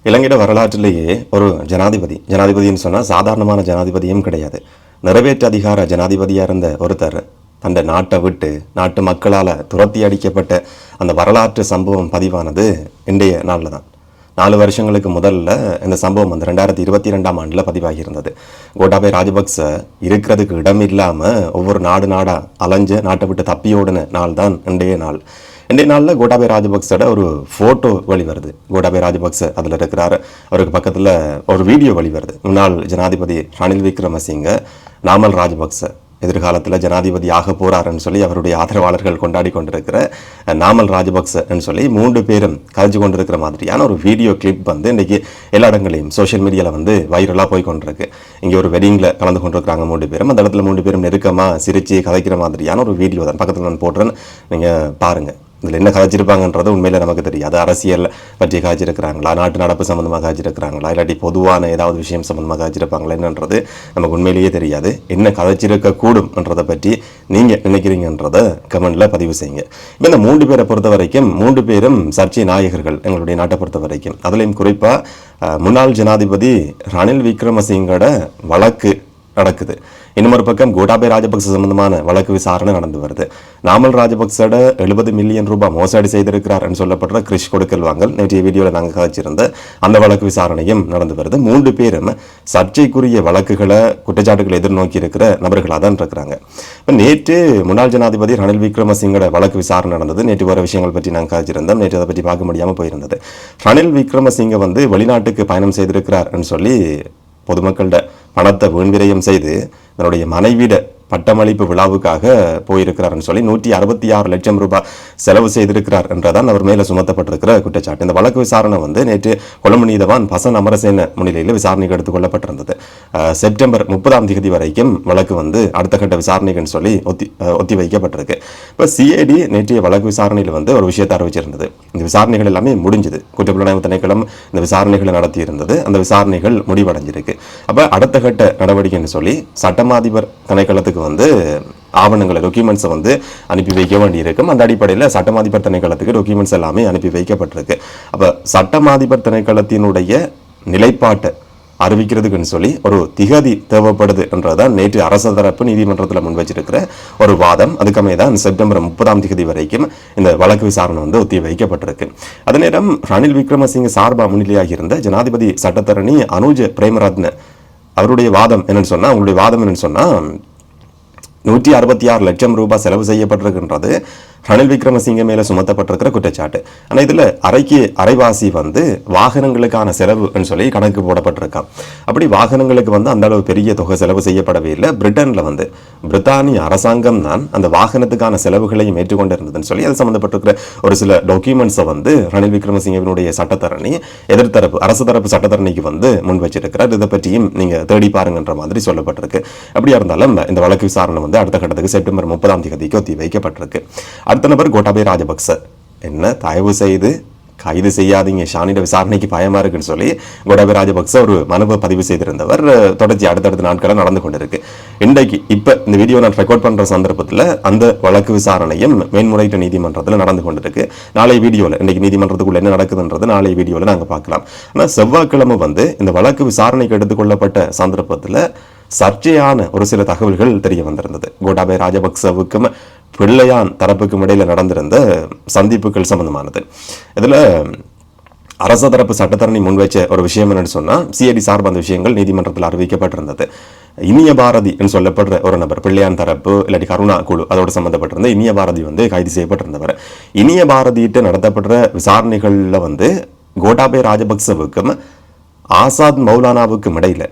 இலங்கையோட வரலாற்றிலேயே ஒரு ஜனாதிபதின்னு சொன்னால் சாதாரணமான ஜனாதிபதியும் கிடையாது. நிறைவேற்று அதிகார ஜனாதிபதியாக இருந்த ஒருத்தர் அந்த நாட்டை விட்டு நாட்டு மக்களால் துரத்தி அடிக்கப்பட்ட அந்த வரலாற்று சம்பவம் பதிவானது இன்றைய நாளில் தான். 4 வருஷங்களுக்கு முதல்ல இந்த சம்பவம் வந்து 2022ஆம் ஆண்டில் பதிவாகி இருந்தது. கோட்டாபய ராஜபக்ச இருக்கிறதுக்கு இடம் இல்லாமல் ஒவ்வொரு நாடாக அலைஞ்ச நாட்டை விட்டு தப்பியோடின நாள் தான் இன்றைய நாள். இன்றைய நாளில் கோட்டாபய ராஜபக்சோட ஒரு ஃபோட்டோ வெளிவருது. கோட்டாபய ராஜபக்ச அதில் இருக்கிறார். அவருக்கு பக்கத்தில் ஒரு வீடியோ வெளிவருது. முன்னாள் ஜனாதிபதி ரணில் விக்ரமசிங்க நாமல் ராஜபக்ச எதிர்காலத்தில் ஜனாதிபதி ஆக போகிறாருன்னு சொல்லி அவருடைய ஆதரவாளர்கள் கொண்டாடி கொண்டிருக்கிற நாமல் ராஜபக்சன்னு சொல்லி 3 பேரும் கதைச்சு கொண்டிருக்கிற மாதிரியான ஒரு வீடியோ கிளிப் வந்து இன்றைக்கி எல்லா இடங்களையும் சோஷியல் மீடியாவில் வந்து வைரலாக போய் கொண்டிருக்கு. இங்கே ஒரு வெட்டிங்கில் கலந்து கொண்டிருக்கிறாங்க 3 பேரும். அந்த இடத்துல 3 பேரும் நெருக்கமாக சிரித்து கதைக்கிற மாதிரியான ஒரு வீடியோ தான் பக்கத்தில் நான் போடுறேன்னு நீங்கள் பாருங்கள். இதில் என்ன கதைச்சிருப்பாங்கன்றது உண்மையில் நமக்கு தெரியாது. அரசியல் பற்றி காய்ச்சிருக்கிறாங்களா, நாட்டு நடப்பு சம்மந்தமாக காய்ச்சிருக்கிறாங்களா, இல்லாட்டி பொதுவான ஏதாவது விஷயம் சம்மந்தமாக காய்ச்சிருப்பாங்களா என்னன்றது நமக்கு உண்மையிலேயே தெரியாது. என்ன கதைச்சிருக்கக்கூடும்ன்றதை பற்றி நீங்கள் நினைக்கிறீங்கன்றதை கமெண்டில் பதிவு செய்யுங்க. இப்போ இந்த 3 பேரை பொறுத்த வரைக்கும் 3 பேரும் சர்ச்சை நாயகர்கள் எங்களுடைய நாட்டை பொறுத்த வரைக்கும். அதுலேயும் குறிப்பாக முன்னாள் ஜனாதிபதி ரணில் விக்ரமசிங்கோட வழக்கு நடக்குது. இன்னொரு பக்கம் கோட்டாபய ராஜபக்ச சம்பந்தமான வழக்கு விசாரணை நடந்து வருது. நாமல் ராஜபக்சோட 70 மில்லியன் ரூபாய் மோசடி செய்திருக்கிறார்னு சொல்லப்படுற கிறிஷ் கொடுக்கல் வாங்கல் நேற்றைய வீடியோவில் நாங்கள் கதைச்சிருந்த அந்த வழக்கு விசாரணையும் நடந்து வருது. 3 பேரும் சர்ச்சைக்குரிய வழக்குகளை குற்றச்சாட்டுகளை எதிர்நோக்கி இருக்கிற நபர்களாக தான் இருக்கிறாங்க. இப்போ நேற்று முன்னாள் ஜனாதிபதி ரணில் விக்ரமசிங்கோட வழக்கு விசாரணை நடந்தது. நேற்று வர விஷயங்கள் பற்றி நாங்கள் கதைச்சிருந்தோம். நேற்று அதை பற்றி பார்க்க முடியாமல் போயிருந்தது. ரணில் விக்ரமசிங்க வந்து வெளிநாட்டுக்கு பயணம் செய்திருக்கிறார்னு சொல்லி பொதுமக்களோட பணத்தை வீண்விரயம் செய்து தன்னுடைய மனைவிட பட்டமளிப்பு விழாவுக்காக போயிருக்கிறார்னு சொல்லி 166 லட்சம் ரூபாய் செலவு செய்திருக்கிறார் என்றதான் அவர் மேலே சுமத்தப்பட்டிருக்கிற குற்றச்சாட்டு. இந்த வழக்கு விசாரணை வந்து நேற்று கொழும்பு நீதவான் பசன் அமரசேன முன்னிலையில் விசாரணைக்கு எடுத்துக் கொள்ளப்பட்டிருந்தது. செப்டம்பர் 30ஆம் தேதி வரைக்கும் வழக்கு வந்து அடுத்த கட்ட விசாரணைக்குன்னு சொல்லி ஒத்தி வைக்கப்பட்டிருக்கு. இப்போ சிஐடி நேற்றைய வழக்கு விசாரணையில் வந்து ஒரு விஷயத்தை அறிவிச்சிருந்தது. இந்த விசாரணைகள் எல்லாமே முடிஞ்சுது. குற்றப்புலனாய்வு திணைக்களம் இந்த விசாரணைகளை நடத்தி இருந்தது. அந்த விசாரணைகள் முடிவடைஞ்சிருக்கு. அப்போ அடுத்த கட்ட நடவடிக்கைன்னு சொல்லி சட்டமாதிபர் திணைக்களத்துக்கு வந்து ஆவணங்களை டாக்குமெண்ட்ஸை வந்து அனுப்பி வைக்க வேண்டியிருக்கும். அந்த அடிப்படையில் சட்டமாதிபர் திணைக்களத்துக்கு டாக்குமெண்ட்ஸ் எல்லாமே அனுப்பி வைக்கப்பட்டிருக்கு. அப்போ சட்டமாதிபர் திணைக்களத்தினுடைய நிலைப்பாட்டை அறிவிக்கிறதுக்குன்னு சொல்லி ஒரு திகதி தேவைப்படுது என்றதான் நேற்று அரசு தரப்பு நீதிமன்றத்தில் முன் வச்சிருக்கிற ஒரு வாதம். அதுக்கமே தான் செப்டம்பர் 30ஆம் தேதி வரைக்கும் இந்த வழக்கு விசாரணை வந்து ஒத்தி வைக்கப்பட்டிருக்கு. அதே நேரம் ரணில் விக்ரமசிங்க சார்பா முன்னிலையாக இருந்த ஜனாதிபதி சட்டத்தரணி அனுஜ பிரேமரத்ன அவருடைய வாதம் என்னன்னு சொன்னால், அவங்களுடைய வாதம் என்னன்னு சொன்னால் 166 லட்சம் ரூபாய் செலவு செய்யப்பட்டிருக்கின்றது ரணில் விக்ரமசிங்க மேலே சுமத்தப்பட்டிருக்கிற குற்றச்சாட்டு. ஆனால் இதில் அரைவாசி வந்து வாகனங்களுக்கான செலவுன்னு சொல்லி கணக்கு போடப்பட்டிருக்கான். அப்படி வாகனங்களுக்கு வந்து அந்த அளவு பெரிய தொகை செலவு செய்யப்படவே இல்லை. பிரிட்டனில் வந்து பிரித்தானிய அரசாங்கம் தான் அந்த வாகனத்துக்கான செலவுகளையும் ஏற்றுக்கொண்டிருந்ததுன்னு சொல்லி அது சம்மந்தப்பட்டிருக்கிற ஒரு சில டாக்குமெண்ட்ஸை வந்து ரணில் விக்ரமசிங்கவினுடைய சட்டத்தரணி எதிர்த்தரப்பு அரசு தரப்பு சட்டத்தரணிக்கு வந்து முன் வச்சிருக்கிறார். இதை பற்றியும் நீங்கள் தேடி பாருங்கன்ற மாதிரி சொல்லப்பட்டிருக்கு. அப்படியா இருந்தாலும் இந்த வழக்கு விசாரணை வந்து அடுத்த கட்டத்துக்கு செப்டம்பர் 30ஆம் தேதிக்கு ஒத்தி வைக்கப்பட்டிருக்கு. அடுத்த நபர் கோட்டாபய ராஜபக்ச. என்ன தயவு செய்து கைது செய்யாதீங்க, ஷானிட விசாரணைக்கு பயமா இருக்குன்னு சொல்லி கோட்டாபய ராஜபக்ச ஒரு மனுவை பதிவு செய்திருந்தவர். தொடர்ச்சி அடுத்தடுத்த நாட்களை நடந்து கொண்டிருக்கு. இன்றைக்கு இப்போ இந்த வீடியோ நான் ரெக்கார்ட் பண்ணுற சந்தர்ப்பத்தில் அந்த வழக்கு விசாரணையும் மேன்முறையீட்டு நீதிமன்றத்தில் நடந்து கொண்டிருக்கு. நாளை வீடியோவில் இன்றைக்கு நீதிமன்றத்துக்குள்ள என்ன நடக்குதுன்றது நாளை வீடியோவில் நாங்கள் பார்க்கலாம். ஆனால் செவ்வாய்க்கிழமை வந்து இந்த வழக்கு விசாரணைக்கு எடுத்துக்கொள்ளப்பட்ட சந்தர்ப்பத்தில் சர்ச்சையான ஒரு சில தகவல்கள் தெரிய வந்திருந்தது. கோட்டாபய ராஜபக்சவுக்கும் பிள்ளையான் தரப்புக்கும் இடையில் நடந்திருந்த சந்திப்புகள் சம்பந்தமானது. இதில் அரச தரப்பு சட்டத்தரணி முன்வைச்ச ஒரு விஷயம் என்னன்னு சொன்னால், சிஐடி சார்பு அந்த விஷயங்கள் நீதிமன்றத்தில் அறிவிக்கப்பட்டிருந்தது. இனிய பாரதி என்று சொல்லப்படுற ஒரு நபர், பிள்ளையான் தரப்பு இல்லாட்டி கருணா குழு அதோடு சம்பந்தப்பட்டிருந்த இனிய பாரதி வந்து கைது செய்யப்பட்டிருந்தவர். இனிய பாரதியிட்டு நடத்தப்படுற விசாரணைகளில் வந்து கோட்டாபய ராஜபக்சவுக்கும் ஆசாத் மௌலானாவுக்கும் இடையில்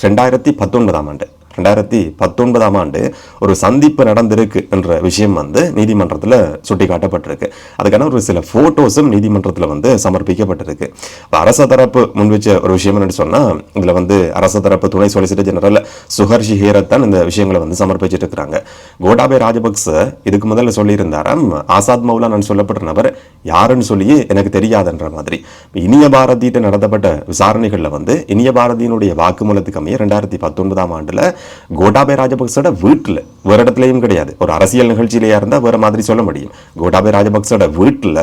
2019ஆம் ஆண்டு ஒரு சந்திப்பு நடந்திருக்கு என்ற விஷயம் வந்து நீதிமன்றத்தில் சுட்டி காட்டப்பட்டிருக்கு. அதுக்கான ஒரு சில போட்டோஸும் நீதிமன்றத்தில் வந்து சமர்ப்பிக்கப்பட்டிருக்கு. அரச தரப்பு முன்வச்ச ஒரு விஷயம் என்னன்னு சொன்னால், இதில் வந்து அரச தரப்பு துணை சொலிசிட்டர் ஜெனரல் சுஹர்ஷி ஹேரத் தான் இந்த விஷயங்களை வந்து சமர்ப்பிச்சுட்டு இருக்கிறாங்க. கோட்டாபய ராஜபக்ச இதுக்கு முதல்ல சொல்லியிருந்தாராம், ஆசாத் மௌலானான்னு சொல்லப்பட்ட நபர் யாருன்னு சொல்லி எனக்கு தெரியாதுன்ற மாதிரி. இனிய பாரதியிட்ட நடத்தப்பட்ட விசாரணைகளில் வந்து இனிய பாரதியினுடைய வாக்குமூலத்துக்கு அமைய 2019ஆம் ஆண்டில் கோட்டாபய ராஜபக்சோட வீட்டில் வேறு இடத்துலையும் கிடையாது. ஒரு அரசியல் நிகழ்ச்சியிலேயே இருந்தால் வேறு மாதிரி சொல்ல முடியும். கோட்டாபய ராஜபக்சோட வீட்டில்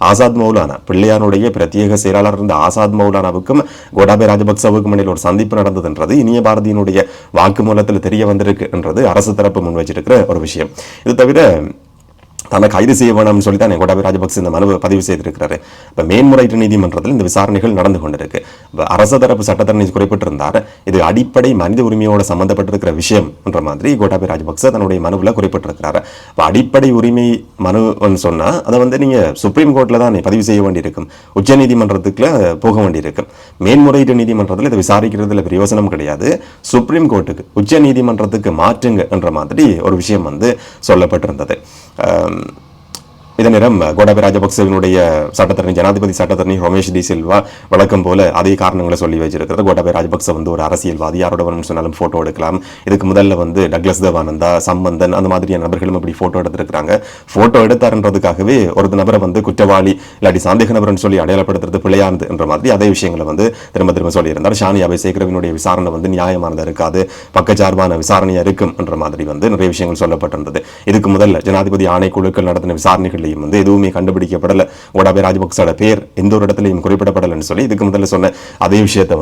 ஆசாத் மௌலானா, பிள்ளையானுடைய பிரத்யேக செயலாளர் இருந்த ஆசாத் மௌலானாவுக்கும் கோட்டாபய ராஜபக்சவுக்கும் இடையில் ஒரு சந்திப்பு நடந்ததுன்றது இனிய பாரதியினுடைய வாக்குமூலத்தில் தெரிய வந்திருக்கு என்றது அரசு தரப்பு முன் வச்சிருக்கிற ஒரு விஷயம். இது தவிர தன்னை கைது செய்ய வேணும்னு சொல்லி தான் கோட்டாபய ராஜபக்சே இந்த மனுவை பதிவு செய்திருக்கிறாரு. இப்போ மேன்முறையீட்டு நீதிமன்றத்தில் இந்த விசாரணைகள் நடந்து கொண்டிருக்கு. இப்போ அரசு தரப்பு சட்டத்தரணி குறிப்பிட்டிருந்தார், இது அடிப்படை மனித உரிமையோட சம்பந்தப்பட்டிருக்கிற விஷயம் என்ற மாதிரி கோட்டாபய ராஜபக்சே தன்னுடைய மனுவில் குறிப்பிட்டிருக்கிறாரு. இப்போ அடிப்படை உரிமை மனுன்னு சொன்னால் அதை நீங்கள் சுப்ரீம் கோர்ட்டில் தான் பதிவு செய்ய வேண்டியிருக்கும், உச்ச நீதிமன்றத்துக்குள்ள போக வேண்டியிருக்கும். மேன்முறையீட்டு நீதிமன்றத்தில் இதை விசாரிக்கிறதுல பிரயோசனம் கிடையாது, சுப்ரீம் கோர்ட்டுக்கு உச்ச நீதிமன்றத்துக்கு மாற்றுங்க என்ற மாதிரி ஒரு விஷயம் சொல்லப்பட்டிருந்தது. இதே நேரம் கோட்டாபய ராஜபக்சேவினுடைய சட்டத்தரணி, ஜனாதிபதி சட்டத்தரணி ரமேஷ் டி சில்வா வழக்கம் போல அதே காரணங்களை சொல்லி வச்சிருக்கிறது. கோட்டாபய ராஜபக்சே ஒரு அரசியல்வாதி, யாரோட வேணும்னு சொன்னாலும் ஃபோட்டோ எடுக்கலாம். இதுக்கு முதல்ல டக்ளஸ் தேவானந்தா, சம்பந்தன் அந்த மாதிரியான நபர்களும் இப்படி ஃபோட்டோ எடுத்திருக்கிறாங்க. ஃபோட்டோ எடுத்தாருன்றதுக்காகவே ஒரு நபரை குற்றவாளி இல்லாட்டி சந்தேக நபர்னு சொல்லி அடையாளப்படுத்துறது பிள்ளையானது என்ற மாதிரி அதே விஷயங்களை திரும்ப திரும்ப சொல்லியிருந்தார். ஷானி அபேசேகரவினுடைய விசாரணை நியாயமானதாக இருக்காது, பக்கச்சார்பான விசாரணையாக இருக்கும் என்ற மாதிரி நிறைய விஷயங்கள் சொல்லப்பட்டிருந்தது. இதுக்கு முதல்ல ஜனாதிபதி ஆணைக்குழுக்கள் நடத்தின விசாரணைகள் எதுவுமே கண்டுபிடிக்கப்படல, கோட்டாபய ராஜபக்சோட பேர் எந்த ஒரு இடத்துலையும் குறிப்பிடப்படலன்னு சொல்லி இதுக்கு முதல்ல சொன்ன அதே விஷயத்தை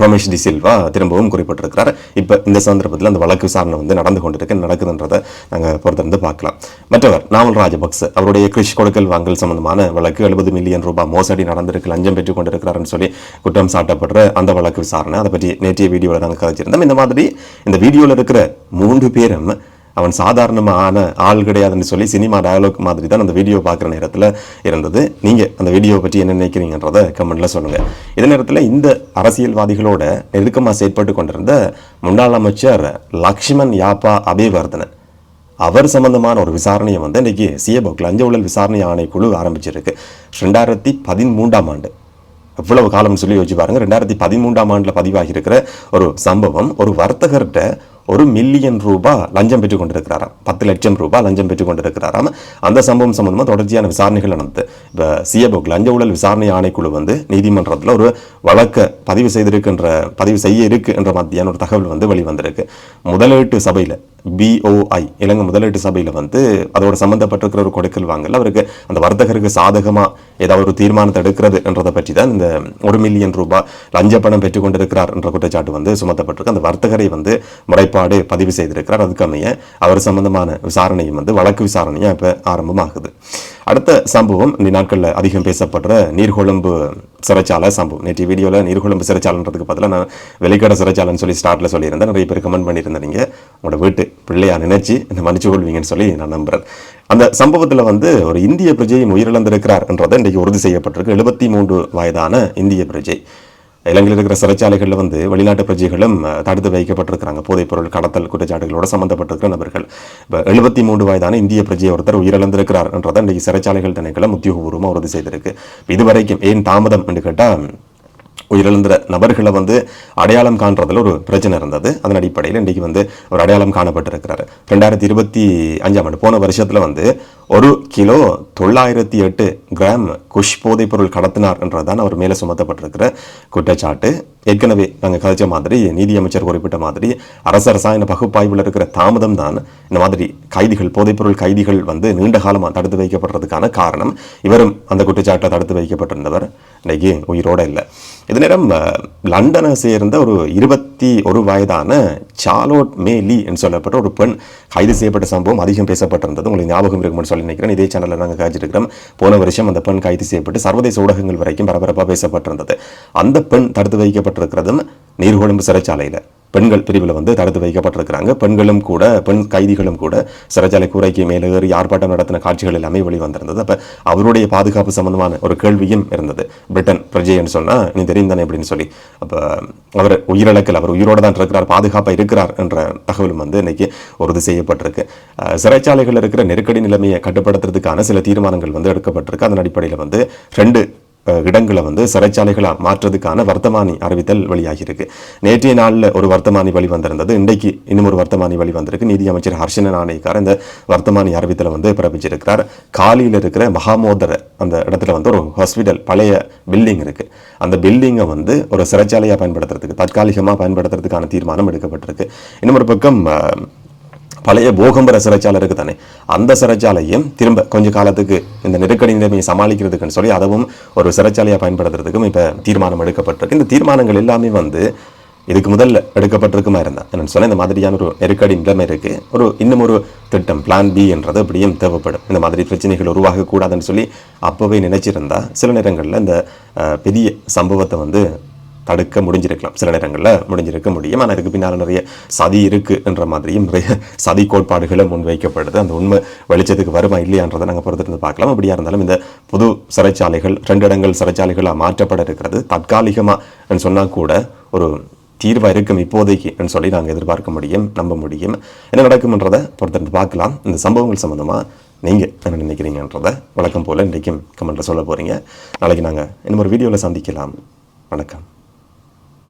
ரமேஷ் டி சில்வா திரும்பவும் குறிப்பிட்டிருக்கிறார். இப்போ இந்த சந்தர்ப்பத்தில் அந்த வழக்கு விசாரணை நடந்து கொண்டிருக்கு, நடக்குதுன்றதை நாங்கள் பொறுத்திருந்து பார்க்கலாம். மற்றவர் நாமல் ராஜபக்சே, அவருடைய கிரிஷ் கொடுக்கல் வாங்கல் சம்பந்தமான வழக்கு, 70 மில்லியன் ரூபாய் மோசடி நடந்திருக்கு, லஞ்சம் பெற்றுக் கொண்டிருக்கிறாருன்னு சொல்லி குற்றம் சாட்டப்படுற அந்த வழக்கு விசாரணை, அதை பற்றி நேற்றைய வீடியோவில் நாங்கள் கதைச்சிருந்தோம். இந்த மாதிரி இந்த வீடியோவில் இருக்கிற 3 பேரும் அவன் சாதாரணமான ஆள் கிடையாதுன்னு சொல்லி சினிமா டயலாக் மாதிரி தான் அந்த வீடியோ பார்க்குற நேரத்தில் இருந்தது. நீங்கள் அந்த வீடியோவை பற்றி என்ன நினைக்கிறீங்கன்றதை கமெண்ட்டில் சொல்லுங்கள். இதே நேரத்தில் இந்த அரசியல்வாதிகளோட நெருக்கமாக செயற்பட்டு கொண்டிருந்த முன்னாள் அமைச்சர் லக்ஷ்மண் யாப்பா அபேவர்தன, அவர் சம்பந்தமான ஒரு விசாரணையை இன்றைக்கி சிஏபோக் லஞ்ச ஊழல் விசாரணை ஆணைக்குழு ஆரம்பிச்சிருக்கு. 2013ஆம் ஆண்டு, எவ்வளவு காலம்னு சொல்லி யோசிச்சு பாருங்க. 2013ஆம் ஆண்டில் பதிவாகி இருக்கிற ஒரு சம்பவம், ஒரு வர்த்தகர்கிட்ட 1 மில்லியன் ரூபாய் லஞ்சம் பெற்றுக் கொண்டிருக்கிறாராம், 10 லட்சம் ரூபாய் லஞ்சம் பெற்றுக் கொண்டிருக்கிறாராம். அந்த சம்பவம் சம்பந்தமாக தொடர்ச்சியான விசாரணைகள் நடந்தது. இப்போ சிஏபோக் லஞ்ச ஊழல் விசாரணை ஆணைக்குழு நீதிமன்றத்தில் ஒரு வழக்கை பதிவு செய்ய இருக்கு என்ற மாதிரியான ஒரு தகவல் வெளிவந்திருக்கு. முதலீட்டு சபையில் BOI இலங்கை முதலீட்டு சபையில் அதோட சம்பந்தப்பட்டிருக்கிற ஒரு கொடுக்கல் வாங்கல், அவருக்கு அந்த வர்த்தகருக்கு சாதகமாக ஏதாவது ஒரு தீர்மானத்தை எடுக்கிறது என்றதை பற்றி தான் இந்த 1 மில்லியன் ரூபாய் லஞ்ச பணம் பெற்றுக் கொண்டிருக்கிறார் என்ற குற்றச்சாட்டு சுமத்தப்பட்டிருக்கு. அந்த வர்த்தகரை முறைப்பாடு பதிவு செய்திருக்கிறார். அதுக்கமைய அவர் சம்பந்தமான விசாரணையும் வழக்கு விசாரணையும் இப்போ ஆரம்பமாகுது. அடுத்த சம்பவம் இந்த நாட்களில் அதிகம் பேசப்படுற நீர்கொழும்பு சிறைச்சாலை சம்பவம். நேற்று வீடியோவில் நீர்கொழும்பு சிறைச்சாலைன்றதுக்கு பதிலாக நான் வெளிக்கடை சிறைச்சாலைன்னு சொல்லி ஸ்டார்ட்டில் சொல்லியிருந்தேன். நிறைய பேர் கமெண்ட் பண்ணியிருந்தீங்க, உங்களோட வீட்டு பிள்ளையா நினைச்சு இந்த மன்னிச்சு கொள்வீங்கன்னு சொல்லி நான் நம்புறேன். அந்த சம்பவத்தில் ஒரு இந்திய பிரஜையும் உயிரிழந்திருக்கிறார் என்றதை இன்றைக்கு உறுதி செய்யப்பட்டிருக்கு. 73 வயதான இந்திய பிரஜை. இலங்கையில் இருக்கிற சிறைச்சாலைகளில் வெளிநாட்டு பிரஜைகளும் தடுத்து வைக்கப்பட்டிருக்கிறாங்க, போதைப்பொருள் கடத்தல் குற்றச்சாட்டுகளோடு சம்பந்தப்பட்டிருக்கிற நபர்கள். இப்போ 73 வயதான இந்திய பிரஜை ஒருத்தர் உயிரிழந்திருக்கிறார் என்றதை இன்றைக்கு சிறைச்சாலைகள் திணைக்களம் உத்தியோகபூர்வமாக உறுதி செய்திருக்கு. இதுவரைக்கும் ஏன் தாமதம் என்று கேட்டால், உயிரிழந்த நபர்களை அடையாளம் காண்றதுல ஒரு பிரச்சனை இருந்தது. அதன் அடிப்படையில் இன்றைக்கு ஒரு அடையாளம் காணப்பட்டிருக்கிறார். 2025ஆம் ஆண்டு போன வருஷத்தில் 1 கிலோ 908 கிராம் குஷ் போதைப் பொருள் கடத்தினார் என்றதான் அவர் மேலே சுமத்தப்பட்டிருக்கிற குற்றச்சாட்டு. ஏற்கனவே நாங்கள் கதைச்ச மாதிரி, நீதியமைச்சர் குறிப்பிட்ட மாதிரி, அரசு ரசாயன பகுப்பாய்வில் இருக்கிற தாமதம் தான் இந்த மாதிரி கைதிகள், போதைப்பொருள் கைதிகள் நீண்ட காலமாக தடுத்து வைக்கப்படுறதுக்கான காரணம். இவரும் அந்த குற்றச்சாட்டை தடுத்து வைக்கப்பட்டிருந்தவர் இன்னைக்கு உயிரோட இல்லை. இது நேரம் லண்டனை சேர்ந்த ஒரு 21 வயதான சார்லோட் மேலி என்று சொல்லப்பட்ட ஒரு பெண் கைது செய்யப்பட்ட சம்பவம் அதிகம் பேசப்பட்டிருந்தது. உங்களுக்கு ஞாபகம் இருக்கும்னு சொல்லி நினைக்கிறேன். இதே சேனலில் நாங்கள் காய்ச்சிருக்கிறோம். போன வருஷம் அந்த பெண் கைது செய்யப்பட்டு சர்வதேச ஊடகங்கள் வரைக்கும் பரபரப்பாக பேசப்பட்டிருந்தது. அந்த பெண் தடுத்து வைக்கப்பட்டிருக்கிறதும் நீர்கொழும்பு சிறைச்சாலையில் பெண்கள் பிரிவில் தடுத்து வைக்கப்பட்டிருக்கிறாங்க. பெண்களும் கூட, பெண் கைதிகளும் கூட சிறைச்சாலை கூரைக்கு மேலே ஏறி ஆர்ப்பாட்டம் நடத்தின காட்சிகள் எல்லாமே வெளிவந்திருந்தது. அப்போ அவருடைய பாதுகாப்பு சம்பந்தமான ஒரு கேள்வியும் இருந்தது. பிரிட்டன் பிரஜைன்னு சொன்னால் நீ தெரியும் தானே அப்படின்னு சொல்லி. அப்போ அவர் உயிரிழக்கல், அவர் உயிரோடு தான் இருக்கிறார், பாதுகாப்பாக இருக்கிறார் என்ற தகவலும் இன்னைக்கு உறுதி செய்யப்பட்டிருக்கு. சிறைச்சாலைகளில் இருக்கிற நெருக்கடி நிலைமையை கட்டுப்படுத்துறதுக்கான சில தீர்மானங்கள் எடுக்கப்பட்டிருக்கு. அதன் அடிப்படையில் 2 இடங்களை வந்து சிறைச்சாலைகளாக மாற்றுறதுக்கான வர்த்தமானி அறிவித்தல் வெளியாகியிருக்கு. நேற்றைய நாளில் ஒரு வர்த்தமானி வழி வந்திருந்தது. இன்றைக்கு இன்னும் ஒரு வர்த்தமானி வழி வந்திருக்கு. நீதி அமைச்சர் ஹர்ஷன நாணயக்கார் இந்த வர்த்தமானி அறிவித்தலை வந்து பிறப்பிச்சிருக்கிறார். காலியில் இருக்கிற மகாமோதர அந்த இடத்துல வந்து ஒரு ஹாஸ்பிட்டல் பழைய பில்டிங் இருக்கு. அந்த பில்டிங்கை வந்து ஒரு சிறைச்சாலையாக பயன்படுத்துறதுக்கு தற்காலிகமாக பயன்படுத்துறதுக்கான தீர்மானம் எடுக்கப்பட்டிருக்கு. இன்னும் ஒரு பக்கம் பழைய போகம்பர சிறைச்சாலை இருக்கு தானே, அந்த சிறைச்சாலையும் திரும்ப கொஞ்ச காலத்துக்கு இந்த நெருக்கடி நிலைமையை சமாளிக்கிறதுக்குன்னு சொல்லி அதுவும் ஒரு சிறைச்சாலையாக பயன்படுத்துறதுக்கும் இப்போ தீர்மானம் எடுக்கப்பட்டிருக்கு. இந்த தீர்மானங்கள் எல்லாமே வந்து இதுக்கு முதல்ல எடுக்கப்பட்டிருக்குமா இருந்தா என்னன்னு சொன்னால் இந்த மாதிரியான ஒரு நெருக்கடி நிலைமை இருக்கு, இன்னும் ஒரு திட்டம் பிளான் பி என்றது அப்படியும் தேவைப்படும். இந்த மாதிரி பிரச்சனைகள் உருவாகக்கூடாதுன்னு சொல்லி அப்போவே நினைச்சிருந்தா சில நேரங்களில் இந்த பெரிய சம்பவத்தை வந்து தடுக்க முடிஞ்சிருக்கலாம், சில நேரங்களில் முடிஞ்சிருக்க முடியும். ஆனால் இதுக்கு பின்னால் நிறைய சதி இருக்குது என்ற மாதிரியும் நிறைய சதி கோட்பாடுகளை முன்வைக்கப்படுது. அந்த உண்மை வெளிச்சத்துக்கு வருமா இல்லையான்றதை நாங்கள் பொறுத்திருந்து பார்க்கலாம். அப்படியா இருந்தாலும் இந்த புது சிறைச்சாலைகள் 2 இடங்கள் சிறைச்சாலைகளாக மாற்றப்பட இருக்கிறது தற்காலிகமாக சொன்னால் கூட ஒரு தீர்வாக இருக்கும் இப்போதைக்கு சொல்லி நாங்கள் எதிர்பார்க்க முடியும், நம்ப முடியும். என்ன நடக்கும்ன்றதை பொறுத்திருந்து பார்க்கலாம். இந்த சம்பவங்கள் சம்மந்தமாக நீங்கள் என்ன நினைக்கிறீங்கன்றதை வழக்கம் போல் இன்றைக்கும் கமெண்ட்டில் சொல்ல போகிறீங்க. நாளைக்கு நாங்கள் இன்னும் ஒரு வீடியோவில் சந்திக்கலாம். வணக்கம்.